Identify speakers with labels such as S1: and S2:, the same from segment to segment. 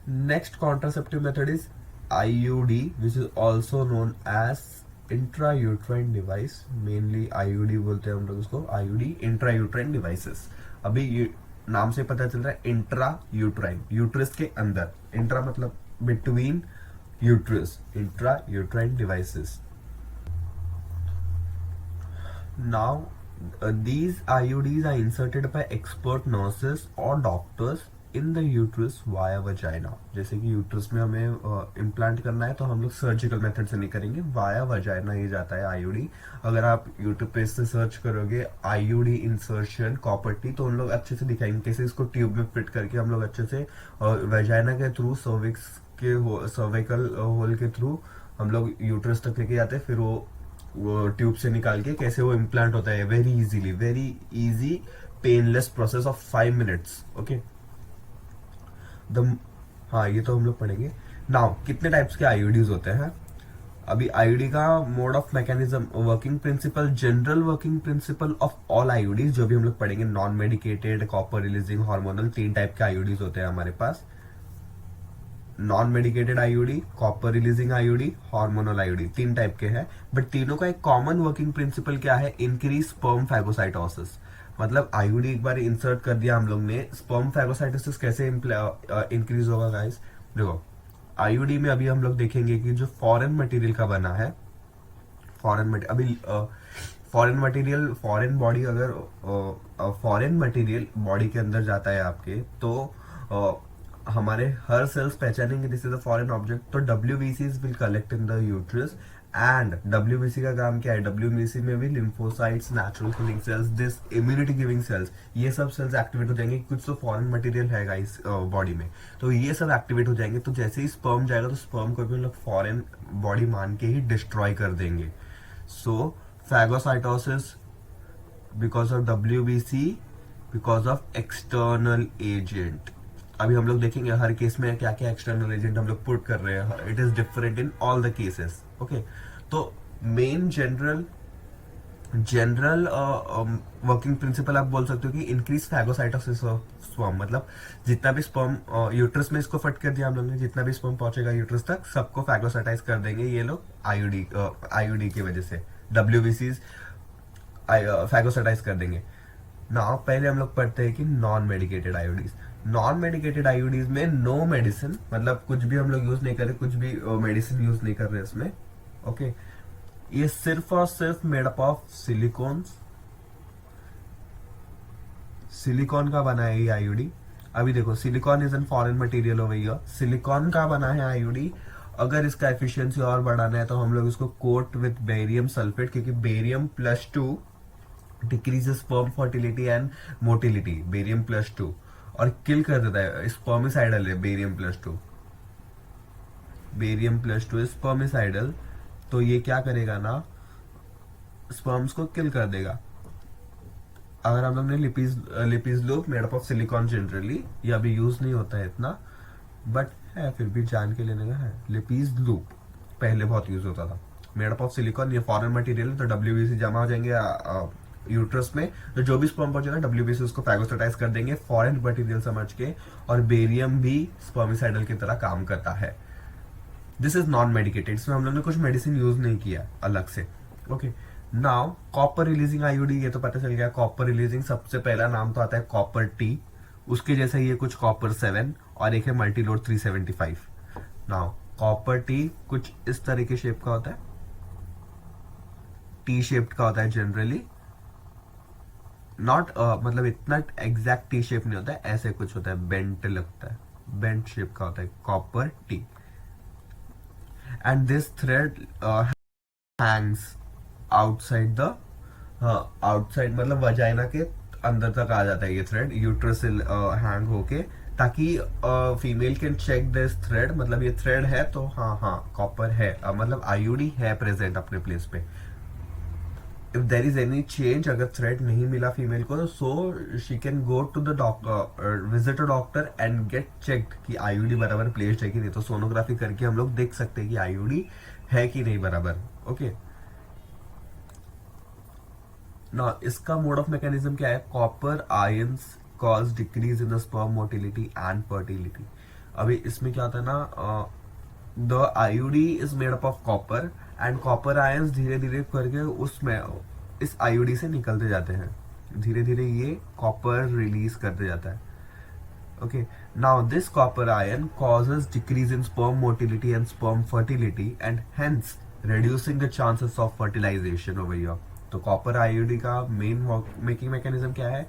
S1: Next contraceptive method is IUD, which is also known as intrauterine device. Mainly IUD बोलते हैं हम लोग उसको, IUD intrauterine devices. अभी ये नाम से पता चल रहा है इंट्रा यूट्राइन, यूट्रस के अंदर, इंट्रा मतलब between uterus, intra uterine devices. Now, these IUDs are inserted by expert nurses or doctors in the uterus via vagina. जैसे कि यूट्रस में हमें इम्प्लांट करना है तो हम लोग सर्जिकल मेथड से नहीं करेंगे, वाया वजाइना ही जाता है आईयूडी. अगर आप यूट्यूब पे इससे सर्च करोगे आईयूडी इंसर्शन कॉपर टी, तो हम लोग अच्छे से दिखाएंगे कैसे इसको ट्यूब में फिट करके हम लोग अच्छे से वजाइना के थ्रू, सर्विक्स के सर्विकल होल के थ्रू हम लोग यूट्रस तक लेके जाते हैं. फिर वो ट्यूब से निकाल के कैसे वो इम्प्लांट होता है very easily, very easy painless process of 5 minutes. Okay the हाँ, ये तो हम लोग पढ़ेंगे. नाउ कितने टाइप्स के आईयूडीज होते हैं. अभी आईयूडी का mode of mechanism, working principle, general working principle of all IUDs जो भी हम लोग पढ़ेंगे. Non medicated, copper releasing, hormonal, 3 type के आईयूडीज होते हैं हमारे पास. Non medicated IUD, copper releasing IUD, hormonal IUD, 3 type के हैं. बट तीनों का एक कॉमन वर्किंग प्रिंसिपल क्या है, इंक्रीज स्पर्म फैगोसाइटोसिस. मतलब आईयूडी एक बार इंसर्ट कर दिया हम लोग ने, स्पर्म फैगोसाइटोसिस कैसे इंक्रीज होगा गाइस. देखो आईयूडी में अभी हम लोग देखेंगे कि जो फॉरेन मटेरियल का बना है, फॉरेन मटेरियल, फॉरेन बॉडी, अगर फॉरेन मटेरियल बॉडी के अंदर जाता है आपके, तो हमारे हर सेल्स पहचानेंगे this is a foreign object. तो डब्ल्यूबीसीज will collect in the uterus. And WBC का काम क्या है, डब्ल्यूबीसी में भी lymphocytes, natural killing cells, this immunity giving cells, ये सब सेल्स एक्टिवेट हो जाएंगे. कुछ तो फॉरेन मटेरियल है गाइस बॉडी में, तो ये सब एक्टिवेट हो जाएंगे. तो जैसे ही स्पर्म जाएगा तो स्पर्म को भी लोग फॉरेन बॉडी मान के ही डिस्ट्रॉय कर देंगे. So phagocytosis because of WBC, because of external agent. अभी हम लोग देखेंगे हर केस में क्या क्या एक्सटर्नल एजेंट हम लोग पुट कर रहे हैं. It is different in all the cases. Okay, तो मेन जनरल वर्किंग प्रिंसिपल आप बोल सकते हो कि इंक्रीज फैगोसाइटोसिस ऑफ स्पर्म. मतलब जितना भी स्पर्म यूट्रस में इसको फट कर दिया हम लोग ने, जितना भी स्पर्म पहुंचेगा यूट्रस तक सबको फैगोसाइटाइज कर देंगे ये लोग आईयूडी की वजह से. डब्ल्यूबीसीज फैगोसाइटाइज कर देंगे. नाउ पहले हम लोग पढ़ते हैं कि non medicated IUDs. Non medicated IUDs में नो मेडिसिन, मतलब कुछ भी हम लोग यूज नहीं कर रहे, कुछ भी मेडिसिन यूज नहीं कर रहे इसमें. ओके, ये सिर्फ और सिर्फ made up of silicones, silicon का बना है ये आईयूडी. अभी देखो silicon is an foreign material हो गई, सिलिकॉन का बना है आईयूडी. अगर इसका एफिशिएंसी और बढ़ाना है तो हम लोग इसको कोट विथ बेरियम सल्फेट, क्योंकि barium decreases sperm fertility and motility. Barium और किल कर देता है, स्पर्मिसाइडल है बेरियम+2. बेरियम+2 स्पर्मिसाइडल, तो ये क्या करेगा ना, स्पर्म्स को किल कर देगा. अगर हम लोग ने Lippes loop made up of silicon, generally ये अभी यूज नहीं होता है इतना, बट है फिर भी जान के लेने का है. लिपिज लूप पहले बहुत यूज होता था. मेड अप ऑफ सिलिकॉन, ये फॉरेन मटेरियल है, तो डब्ल्यूबीसी जमा हो जाएंगे यूट्रस में. तो जो भी स्पर्म पहुंचेगा डब्ल्यूबीसी उसको फैगोसाइटाइज कर देंगे फॉरेन मटेरियल समझ के. और बेरियम भी स्पर्मिसाइडल की तरह काम करता है. दिस इज नॉन मेडिकेटेड, इसमें हम लोग ने कुछ मेडिसिन यूज नहीं किया अलग से. Okay, now copper releasing IUD, ये तो पता चल गया. कॉपर रिलीजिंग सबसे पहला नाम तो आता है कॉपर टी, उसके जैसा ये कुछ कॉपर 7 और एक है मल्टीलोड 375. नाउ कॉपर टी कुछ इस तरह के शेप का होता है, टी शेप्ड का होता है जनरली. नॉट मतलब इतना एग्जैक्ट टी शेप नहीं होता है, ऐसे कुछ होता है, बेंट लगता है, बेंट शेप का होता है copper T. And this thread Hanks outside the, outside मतलब वजाइना के अंदर तक आ जाता है ये थ्रेड, यूट्रस से हैंग होके, ताकि female can check this thread. मतलब ये थ्रेड है तो हाँ हाँ कॉपर है, मतलब आईयूडी है प्रेजेंट अपने प्लेस पे. If there is any change, अगर थ्रेड नहीं मिला फीमेल को, so she can go to the doctor, visit a doctor and get checked कि आईयूडी बराबर प्लेस्ड है कि नहीं. तो सोनोग्राफी करके हम लोग देख सकते हैं कि आईयूडी है कि नहीं बराबर. ओके, ना इसका मोड ऑफ मैकेनिज्म क्या है, copper ions cause decrease in the sperm motility and fertility. अभी इसमें क्या होता है ना, the IUD is made up of copper and copper ions धीरे धीरे करके उसमें इस आईयूडी से निकलते जाते हैं, धीरे धीरे ये कॉपर रिलीज करते जाता है. Okay, now this copper ion causes decrease in sperm motility and sperm fertility and hence reducing the chances of fertilization over here. तो कॉपर आयोडी का मेन मेकिंग मैकेनिज्म क्या है?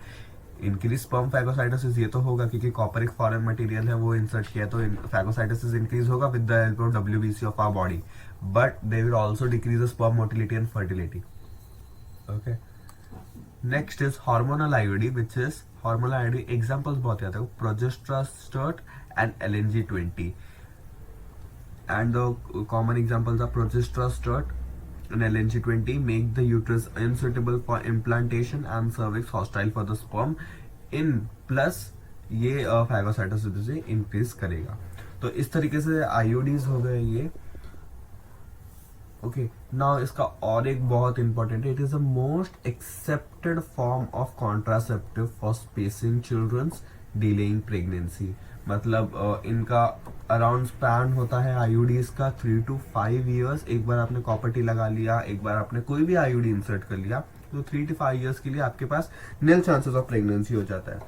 S1: Increase sperm phagocytosis. ये तो होगा क्योंकि कॉपर एक फॉरेन मटेरियल है, वो इंसर्ट किया तो फैगोसाइटोसिस इंक्रीज होगा with the help of WBC of our body, but they will also decrease the sperm motility and fertility. Okay, next is hormonal IOD, which is hormonal IOD examples बहुत याद है, progesterone and LNG-20. And the common examples are progesterone and LNG-20 make the uterus unsuitable for implantation and cervix hostile for the sperm in plus ये phagocytosis से increase करेगा. तो इस तरीके से आईओडीज हो गए ये. ओके, नाउ इसका और एक बहुत इंपॉर्टेंट है, it is the most accepted form of contraceptive for spacing childrens delaying pregnancy. मतलब इनका अराउंड स्पैन होता है आईयूडीज का 3 to 5 years. एक बार आपने कॉपर टी लगा लिया, एक बार आपने कोई भी आईयूडी इंसर्ट कर लिया, तो 3 to 5 years के लिए आपके पास नील चांसेस ऑफ प्रेगनेंसी हो जाता है.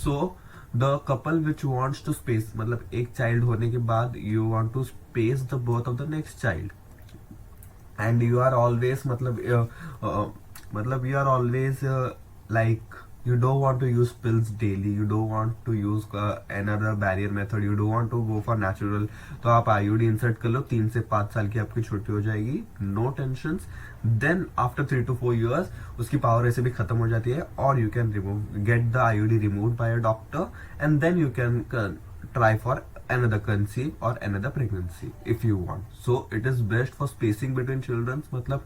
S1: So the couple which wants to space, मतलब एक चाइल्ड होने के बाद you want to space the birth of the next child and you are always मतलब you are always like you don't want to use pills daily, you don't want to use another barrier method, you don't want to go for natural. तो आप IUD insert कर लो, 3 से 5 साल की आपकी छुट्टी हो जाएगी, no tension. Then after 3 to 4 years उसकी पावर ऐसे भी खत्म हो जाती है, और you can get the IUD remove by a doctor and then you can try for another conceive or another pregnancy if you want. So it is best for spacing between children. मतलब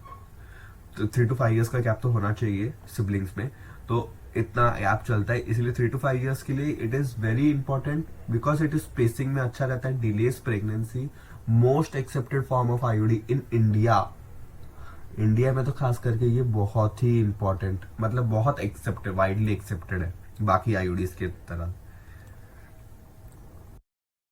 S1: 3 to 5 years का gap तो होना चाहिए siblings में, तो इतना gap चलता है, इसलिए 3 to 5 years के लिए it is very important because it is spacing में अच्छा रहता है, delays pregnancy. Most accepted form of IUD in India में तो खास करके ये बहुत ही इंपॉर्टेंट, मतलब बहुत एक्सेप्टेड, वाइडली एक्सेप्टेड है बाकी आईयूडीज के तरह.